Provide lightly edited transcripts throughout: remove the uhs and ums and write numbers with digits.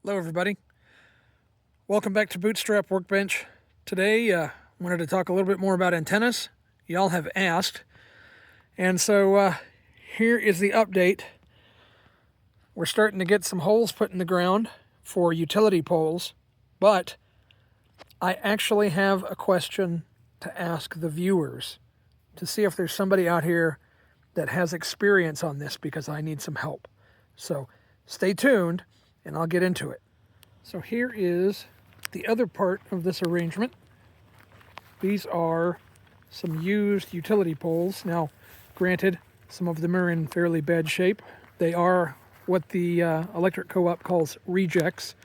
Hello everybody, welcome back to Bootstrap Workbench. Today I wanted to talk a little bit more about antennas. Y'all have asked, and so here is the update. We're starting to get some holes put in the ground for utility poles, but I actually have a question to ask the viewers to see if there's somebody out here that has experience on this, because I need some help. So stay tuned and I'll get into it. So here is the other part of this arrangement. These are some used utility poles. Now, granted, some of them are in fairly bad shape. They are what the electric co-op calls rejects.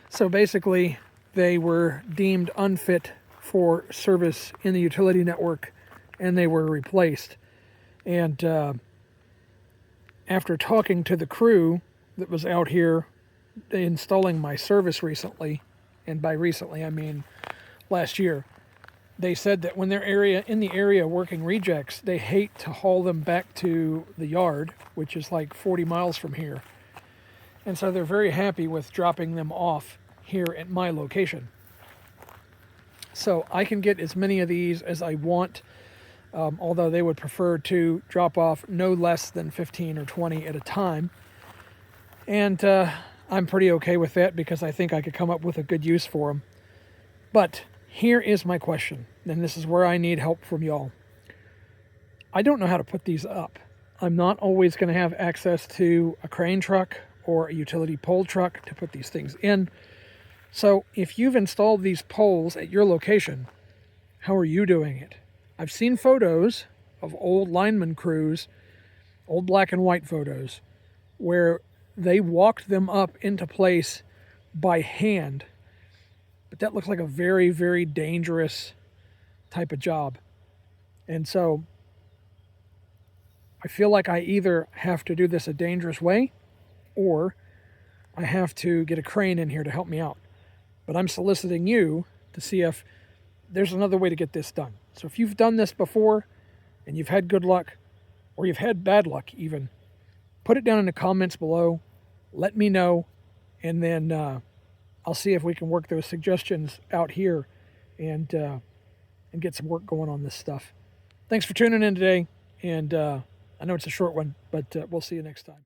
So basically, they were deemed unfit for service in the utility network, and they were replaced. And after talking to the crew that was out here installing my service recently, and by recently I mean last year, they said that when they're in the area working rejects, they hate to haul them back to the yard, which is like 40 miles from here. And so they're very happy with dropping them off here at my location. So I can get as many of these as I want, although they would prefer to drop off no less than 15 or 20 at a time. And I'm pretty okay with that, because I think I could come up with a good use for them. But here is my question, and this is where I need help from y'all. I don't know how to put these up. I'm not always going to have access to a crane truck or a utility pole truck to put these things in. So if you've installed these poles at your location, how are you doing it? I've seen photos of old lineman crews, old black and white photos, where they walked them up into place by hand. But that looks like a very, very dangerous type of job. And so I feel like I either have to do this a dangerous way, or I have to get a crane in here to help me out. But I'm soliciting you to see if there's another way to get this done. So if you've done this before and you've had good luck, or you've had bad luck even, put it down in the comments below. Let me know, and then I'll see if we can work those suggestions out here and get some work going on this stuff. Thanks for tuning in today, and I know it's a short one, but we'll see you next time.